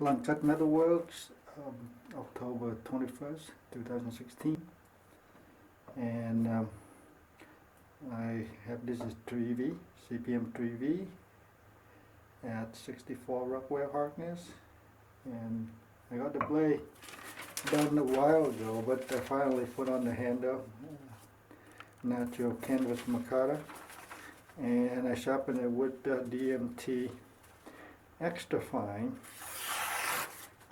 BluntCut MetalWorks, October 21st, 2016. And I have this is 3V, CPM 3V at 64 Rockwell hardness. And I got the blade done a while ago, but I finally put on the handle, natural canvas micarta, and I sharpened it with the DMT extra fine,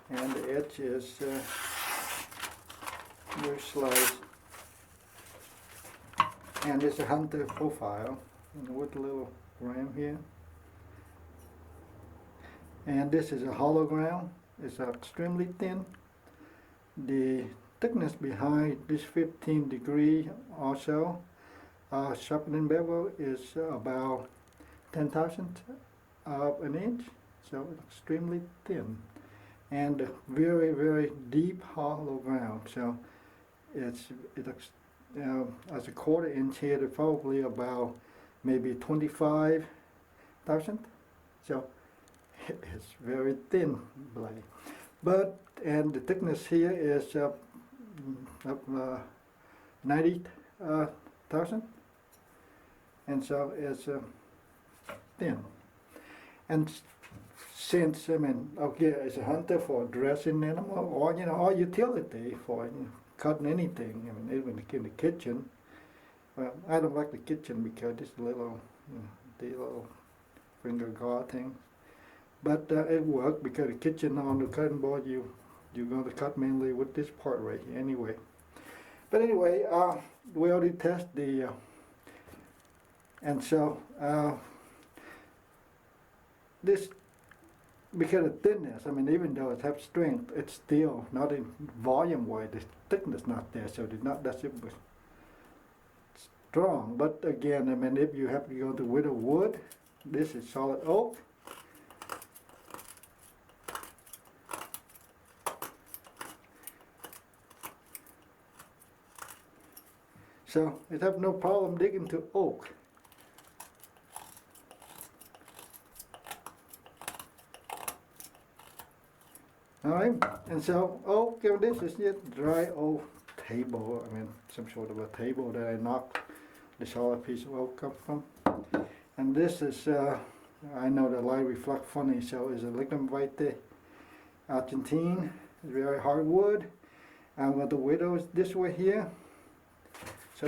and the edge is very slight, and it's a hunter profile with a little ram here, and this is a hollow ground. It's extremely thin. The thickness behind this 15 degree also sharpening bevel is about 10,000th of an inch, so extremely thin, and very, very deep hollow ground. So it's as a quarter inch here, it's probably about maybe 25,000. So it's very thin blade. And the thickness here is 90,000, and so it's thin. And since okay, it's a hunter for dressing animal, or or utility for cutting anything. Even in the kitchen. Well, I don't like the kitchen because this little, the little finger guard thing. But it worked because the kitchen on the cutting board, you're going to cut mainly with this part right here anyway. But anyway, we already tested the, and so this, because of thinness, even though it has strength, it's still not in volume wise, the thickness not there, so it's not that super strong. But again, if you have to go to Whittle wood, this is solid oak. So it have no problem digging to oak. Alright, and so oak, this is just dry oak table. Some sort of a table that I knocked the solid piece of oak up from. And this is, I know the light reflect funny, so it's a Lignum Vitae Argentine, very hard wood. I'm going to whittle this way here. So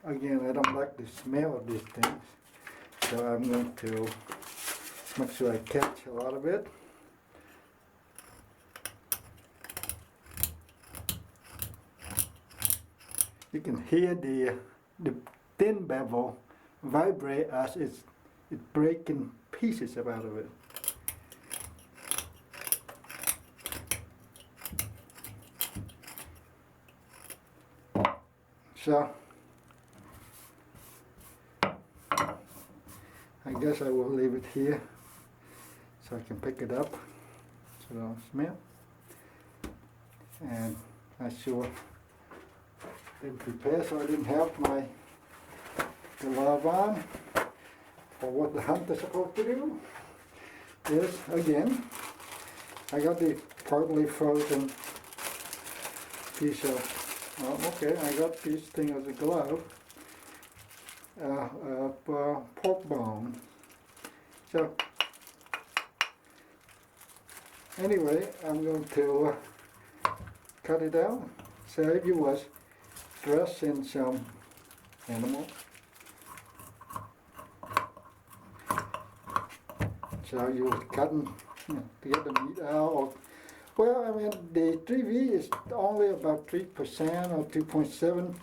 again, I don't like the smell of these things, so I'm going to make sure I catch a lot of it. You can hear the thin bevel vibrate as it's breaking pieces out of it. So I guess I will leave it here so I can pick it up so I don't smell. And I sure didn't prepare, so I didn't have my glove on. For what the hunter's supposed to do is, again, I got the partly frozen piece of, okay, I got this thing as a glove of pork bone. So anyway, I'm going to cut it out. So if you was dressing some animal, so you was cutting to get the meat out. Well, the 3V is only about 3% or 2.7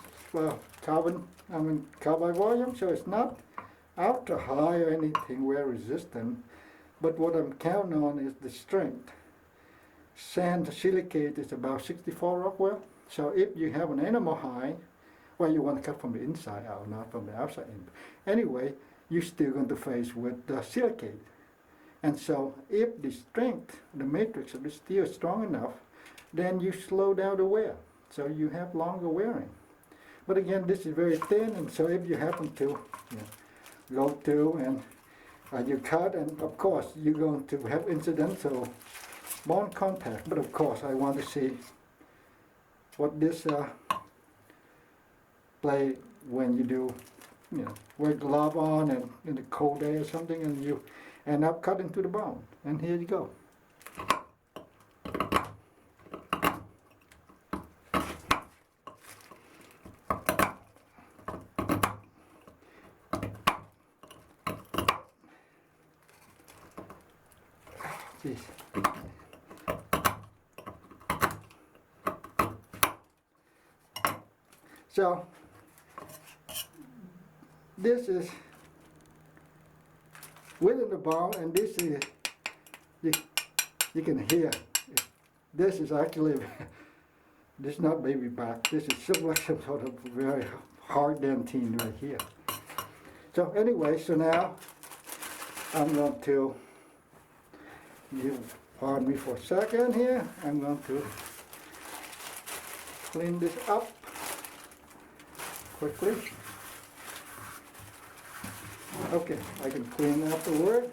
carbide volume, so it's not ultra high or anything wear resistant. But what I'm counting on is the strength. Sand silicate is about 64 Rockwell. So if you have an animal hide, well, you want to cut from the inside out, not from the outside in. Anyway, you're still going to face with the silicate. And so if the strength, the matrix of the steel is strong enough, then you slow down the wear. So you have longer wearing. But again, this is very thin, and so if you happen to go to and you cut, and of course you're going to have incidental bone contact. But of course I want to see what this play when you do, you know, with glove on and in a cold day or something, and you end up cutting to the bone. And here you go. Jeez. So this is within the bone, and this is you can hear. This is actually this is not baby back. This is some like some sort of very hard dentine right here. So anyway, so now I'm going to, you pardon me for a second here. I'm going to clean this up quickly. Okay, I can clean afterward.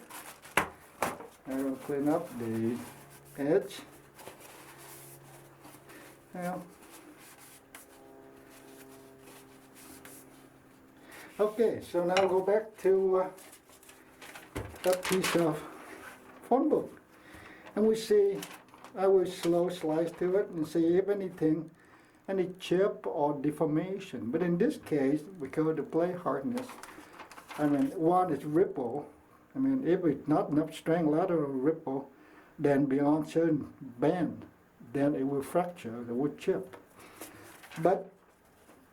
I will clean up the edge. Now, okay, so now go back to that piece of phone book, and we see, I will slow slice to it and see if anything, any chip or deformation. But in this case, because the plate hardness, I mean, one is ripple. I mean, if it's not enough strength, lateral ripple, then beyond certain bend, then it will fracture, it will chip. But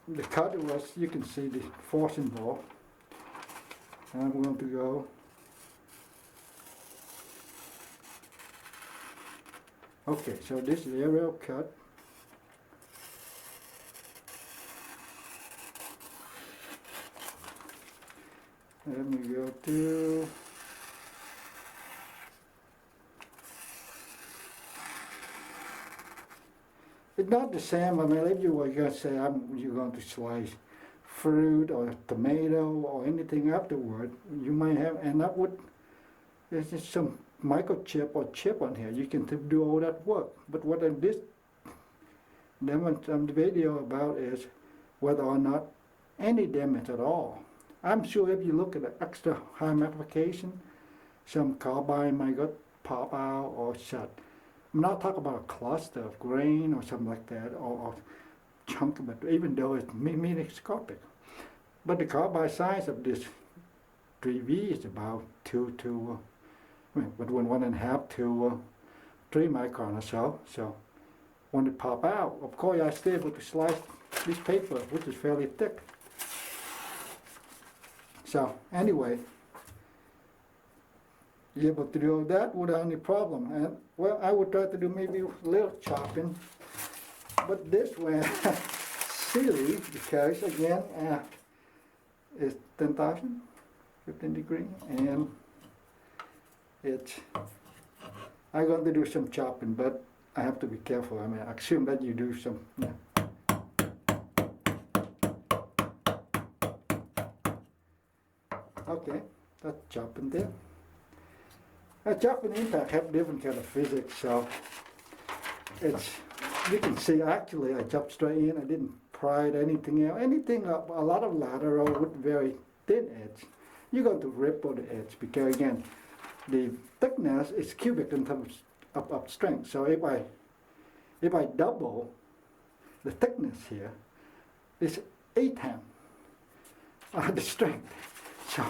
the cut was, you can see the force involved. And I'm going to go. Okay, so this is the aerial cut. Let me go to it's not the same. I mean, if you were going to say you're going to slice fruit or tomato or anything afterward, you might have end up with there's just some microchip or chip on here. You can do all that work. But what this the video about is whether or not any damage at all. I'm sure if you look at the extra high magnification, some carbide might get pop out or shut. I'm not talking about a cluster of grain or something like that, or chunk of it, even though it's microscopic. But the carbide size of this 3V is about between 1.5 to 3 micron or so. So when it pop out, of course I still able to slice this paper, which is fairly thick. So anyway, you're able to do that without any problem. And well, I would try to do maybe a little chopping, but this one silly because again it's 10,000, 15 degrees, and it's I'm going to do some chopping, but I have to be careful. I mean, I assume that you do some. Yeah. Okay, that's chopping there. Chopping impact have different kind of physics, so it's you can see actually I chopped straight in. I didn't pry it anything else. Anything a lot of lateral with very thin edge. You're going to ripple the edge because again, the thickness is cubic in terms of strength. So if I double the thickness here, it's 8 times the strength. So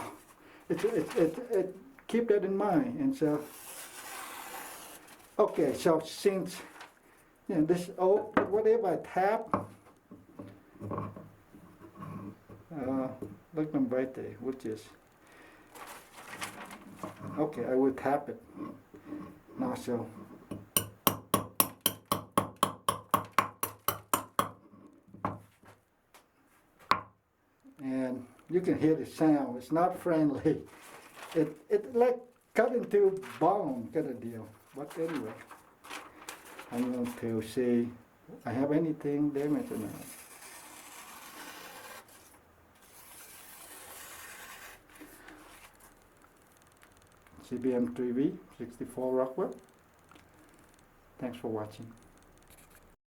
it keep that in mind. And so okay, so since this whatever I tap Lignum Vitae, which is okay, I will tap it now. So and you can hear the sound. It's not friendly. It like cut into bone kind of deal. But anyway, I'm going to see I have anything damaged or not. CBM 3V 64 Rockwell. Thanks for watching.